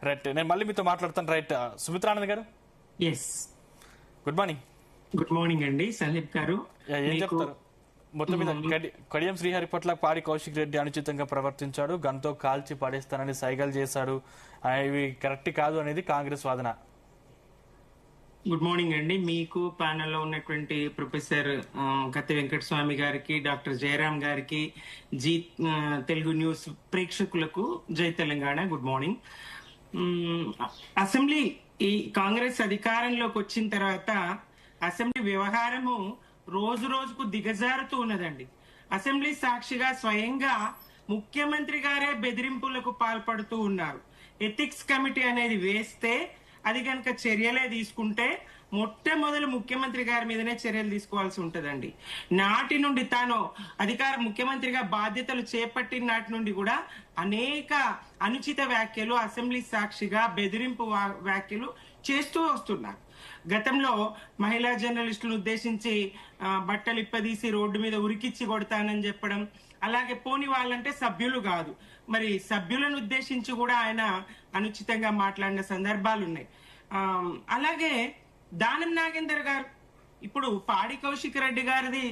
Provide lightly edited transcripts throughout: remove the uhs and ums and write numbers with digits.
Right, నేను మళ్ళీ మీతో మాట్లాడతాను. రైట్, సుమిత్రానంద్ గారు. Yes, good morning. Good morning అండి సందీప్ గారు. ఏం చెప్తారు? మొత్తం మీద కడియం శ్రీహరి పట్ల పాడి కౌశిక్ రెడ్డి అనుచితంగా ప్రవర్తించాడు, గన్తో కాల్చి పడేస్తానని సైగలు చేశాడు, ఇవి కరెక్ట్ కాదు అనేది కాంగ్రెస్ వాదన. గుడ్ మార్నింగ్ అండి. మీకు ప్యానెల్లో ఉన్నటువంటి ప్రొఫెసర్ కత్తి వెంకటస్వామి గారికి, డాక్టర్ జయరాం గారికి, జీ తెలుగు న్యూస్ ప్రేక్షకులకు జై తెలంగాణ. Good morning. అసెంబ్లీ ఈ కాంగ్రెస్ అధికారంలోకి వచ్చిన తర్వాత అసెంబ్లీ వ్యవహారము రోజు రోజుకు దిగజారుతూ ఉన్నదండి. అసెంబ్లీ సాక్షిగా స్వయంగా ముఖ్యమంత్రి గారే బెదిరింపులకు పాల్పడుతూ ఉన్నారు. ఎథిక్స్ కమిటీ అనేది వేస్తే అది కనుక చర్యలే తీసుకుంటే మొట్టమొదలు ముఖ్యమంత్రి గారి మీదనే చర్యలు తీసుకోవాల్సి ఉంటదండి. నాటి నుండి తాను ముఖ్యమంత్రిగా బాధ్యతలు చేపట్టిన నాటి నుండి కూడా అనేక అనుచిత వ్యాఖ్యలు, అసెంబ్లీ సాక్షిగా బెదిరింపు వ్యాఖ్యలు చేస్తూ వస్తున్నారు. గతంలో మహిళా జర్నలిస్టులను ఉద్దేశించి బట్టలు ఇప్పదీసి రోడ్డు మీద ఉరికిచ్చి కొడతానని చెప్పడం, అలాగే పోని వాళ్ళంటే సభ్యులు కాదు, మరి సభ్యులను ఉద్దేశించి కూడా ఆయన అనుచితంగా మాట్లాడిన సందర్భాలు ఉన్నాయి. అలాగే దానం నాగేందర్ గారు, ఇప్పుడు పాడి కౌశిక్ రెడ్డి గారిది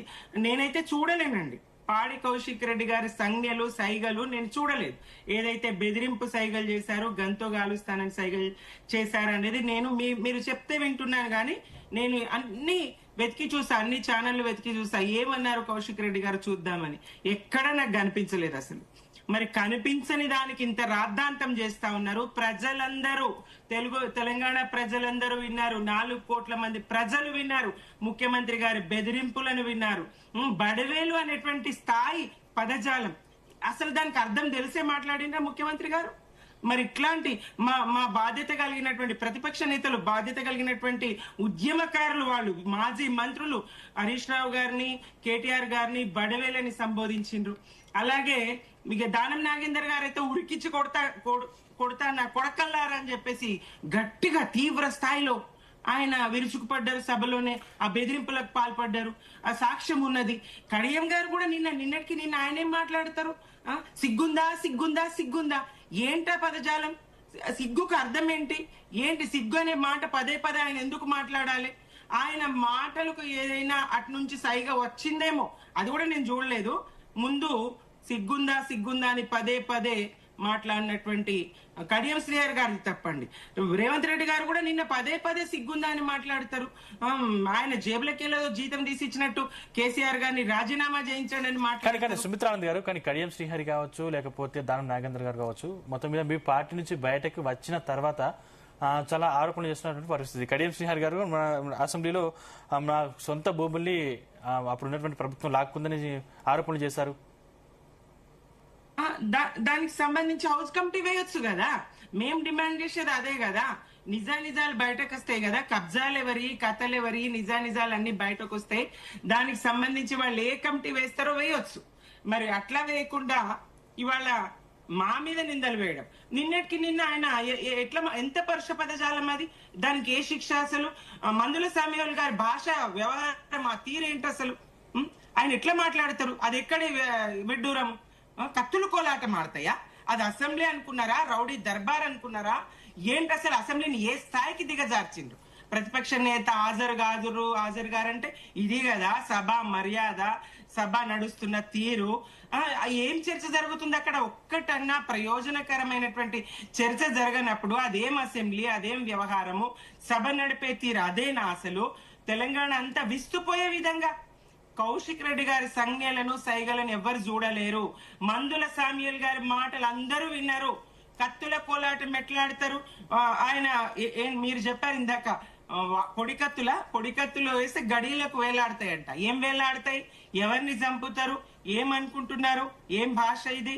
నేనైతే చూడలేనండి. పాడి కౌశిక్ రెడ్డి గారి సంజ్ఞలు, సైగలు నేను చూడలేదు. ఏదైతే బెదిరింపు సైగలు చేశారో, గంతో గాలుస్తానని సైగలు చేశారు అనేది నేను మీరు చెప్తే వింటున్నాను, కానీ నేను అన్ని వెతికి చూసా, అన్ని ఛానళ్లు వెతికి చూసా. ఏమన్నారు కౌశిక్ రెడ్డి గారు చూద్దామని, ఎక్కడ నాకు కనిపించలేదు అసలు. మరి కనిపించని దానికి ఇంత రాద్ధాంతం చేస్తా ఉన్నారు. ప్రజలందరూ, తెలంగాణ ప్రజలందరూ విన్నారు, 4 కోట్ల మంది ప్రజలు విన్నారు, ముఖ్యమంత్రి గారి బెదిరింపులను విన్నారు. బడవేలు అనేటువంటి స్థాయి పదజాలం, అసలు దానికి అర్థం తెలిసే మాట్లాడినా ముఖ్యమంత్రి గారు. మరి ఇట్లాంటి మా బాధ్యత కలిగినటువంటి ప్రతిపక్ష నేతలు, బాధ్యత కలిగినటువంటి ఉద్యమకారులు, వాళ్ళు మాజీ మంత్రులు హరీష్ రావు గారిని, కేటీఆర్ గారిని బడవేలని సంబోధించిండ్రు. అలాగే మీకు దానం నాగేందర్ గారు అయితే ఉరికిచ్చి కొడతా నా కొడకల్లారని చెప్పేసి గట్టిగా తీవ్ర స్థాయిలో ఆయన విరుచుకుపడ్డారు. సభలోనే ఆ బెదిరింపులకు పాల్పడ్డారు. ఆ సాక్ష్యం ఉన్నది. కడియం గారు కూడా నిన్నటికి ఆయన ఏం మాట్లాడతారు? సిగ్గుందా సిగ్గుందా సిగ్గుందా, ఏంటా పదజాలం? సిగ్గుకు అర్థం ఏంటి? సిగ్గు అనే మాట పదే పదే ఆయన ఎందుకు మాట్లాడాలి? ఆయన మాటలకు ఏదైనా అటు నుంచి సైగా వచ్చిందేమో, అది కూడా నేను చూడలేదు. ముందు సిగ్గుందా సిగ్గుందా అని పదే పదే మాట్లాడినటువంటి కడియం శ్రీహరి గారిది తప్పండి. రేవంత్ రెడ్డి గారు కూడా నిన్న పదే పదే సిగ్గుందా అని మాట్లాడతారు. ఆయన జేబులకేలో జీతం తీసి ఇచ్చినట్టు కేసీఆర్ గారిని రాజీనామా చేయించండి అని మాట్లాడారు. సుమిత్రానంద్ గారు, కానీ కడియం శ్రీహరి కావచ్చు, లేకపోతే దానం నాగేంద్ర గారు కావచ్చు, మొత్తం మీద మీ పార్టీ నుంచి బయటకు వచ్చిన తర్వాత చాలా ఆరోపణలు చేస్తున్నటువంటి పరిస్థితి. కడియం శ్రీహరి గారు అసెంబ్లీలో నా సొంత భూముల్ని అప్పుడు ఉన్నటువంటి ప్రభుత్వం లాక్కుందని ఆరోపణలు చేశారు. దానికి సంబంధించి హౌస్ కమిటీ వేయొచ్చు కదా. మేం డిమాండ్ చేసేది అదే కదా. నిజాలు బయటకు వస్తాయి కదా. కబ్జాలు ఎవరి, కథలు ఎవరి, నిజాలు అన్ని బయటకు వస్తాయి. దానికి సంబంధించి వాళ్ళు ఏ కమిటీ వేస్తారో వేయొచ్చు. మరి అట్లా వేయకుండా ఇవాళ మా మీద నిందలు వేయడం, నిన్నటికి నిన్న ఆయన ఎంత పరుష పదజాలం అది, దానికి ఏ శిక్ష? అసలు మందుల సామ్యాల్ గారి భాష, వ్యవహారం, ఆ తీరేంటి అసలు? ఆయన ఎట్లా మాట్లాడతారు? అది ఎక్కడి విడ్డూరము? కత్తులు కోలాటం ఆడతాయా? అది అసెంబ్లీ అనుకున్నారా? రౌడీ దర్బార్ అనుకున్నారా? ఏంటి అసలు? అసెంబ్లీని ఏ స్థాయికి దిగజార్చిండ్రు? ప్రతిపక్ష నేత హాజరు గారంటే ఇది కదా సభ మర్యాద, సభ నడుస్తున్న తీరు. ఏం చర్చ జరుగుతుంది అక్కడ? ఒక్కటన్నా ప్రయోజనకరమైనటువంటి చర్చ జరగనప్పుడు అదేం అసెంబ్లీ, అదేం వ్యవహారము? సభ నడిపే తీరు అదేనా? అసలు తెలంగాణ అంతా విస్తుపోయే విధంగా కౌశిక్ రెడ్డి గారి సంజ్ఞలను, సైగలను ఎవ్వరు చూడలేరు. మందుల సామ్యుల్ గారి మాటలు అందరూ విన్నారు. కత్తుల కోలాటం ఎట్లాడతారు ఆయన? మీరు చెప్పారు ఇందాక, పొడికత్తులు వేస్తే గడియలకు వేలాడతాయంట. ఏం వేలాడతాయి? ఎవరిని చంపుతారు? ఏమనుకుంటున్నారు? ఏం భాష ఇది?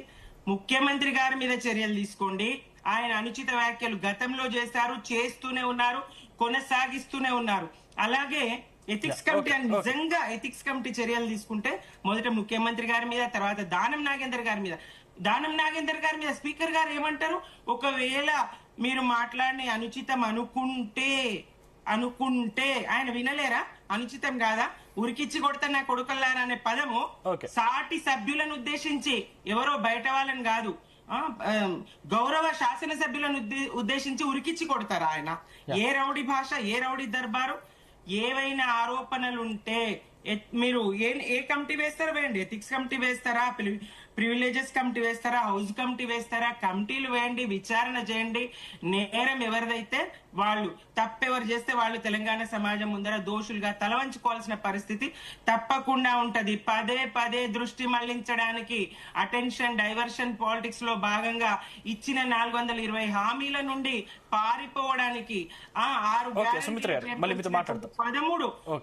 ముఖ్యమంత్రి గారి మీద చర్యలు తీసుకోండి. ఆయన అనుచిత వ్యాఖ్యలు గతంలో చేశారు, చేస్తూనే ఉన్నారు, కొనసాగిస్తూనే ఉన్నారు. అలాగే ఎథిక్స్ కమిటీ, నిజంగా ఎథిక్స్ కమిటీ చర్యలు తీసుకుంటే మొదట ముఖ్యమంత్రి గారి మీద, తర్వాత దానం నాగేందర్ గారి మీద స్పీకర్ గారు ఏమంటారు? ఒకవేళ మీరు మాట్లాడిన అనుచితం అనుకుంటే ఆయన వినలేరా? అనుచితం కాదా? ఉరికిచ్చి కొడతా నా కొడుకల్లారా అనే పదము సాటి సభ్యులను ఉద్దేశించి, ఎవరో బయట వాళ్ళని కాదు, గౌరవ శాసనసభ్యులను ఉద్దేశించి ఉరికిచ్చి కొడతారు ఆయన. ఏ రౌడీ భాష, ఏ రౌడీ దర్బారు. ఏవైనా ఆరోపణలు ఉంటే మీరు ఏ కమిటీ వేస్తారా? వేయండి. ఎథిక్స్ కమిటీ వేస్తారా, ప్రివిలేజెస్ కమిటీ వేస్తారా, హౌస్ కమిటీ వేస్తారా? కమిటీలు వేయండి, విచారణ చేయండి. నేరం ఎవరిదైతే వాళ్ళు, తప్పెవరు చేస్తే వాళ్ళు తెలంగాణ సమాజం ముందర దోషులుగా తలవంచుకోవాల్సిన పరిస్థితి తప్పకుండా ఉంటది. పదే పదే దృష్టి మళ్లించడానికి, అటెన్షన్ డైవర్షన్ పాలిటిక్స్ లో భాగంగా ఇచ్చిన 420 హామీల నుండి పారిపోవడానికి, 13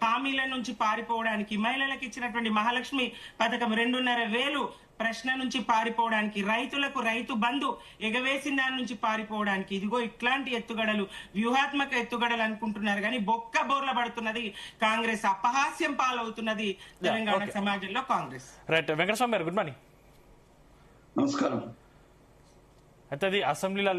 హామీల నుంచి పారిపోవడానికి, మహిళలకు ఇచ్చినటువంటి మహాలక్ష్మి పథకం 2,500 ప్రశ్న నుంచి పారిపోవడానికి, రైతులకు రైతు బంధు ఎగవేసిన దాని నుంచి పారిపోవడానికి, ఇదిగో ఇట్లాంటి ఎత్తుగడలు, వ్యూహాత్మక ఎత్తుగడలు అనుకుంటున్నారు కానీ బొక్క బోర్ల పడుతున్నది కాంగ్రెస్. అపహాస్యం పాలవుతున్నది తెలంగాణ సమాజంలో కాంగ్రెస్. రైట్. వెంకటస్వామి గారు, గుడ్ మార్నింగ్. నమస్కారం. అయితే అది అసెంబ్లీలో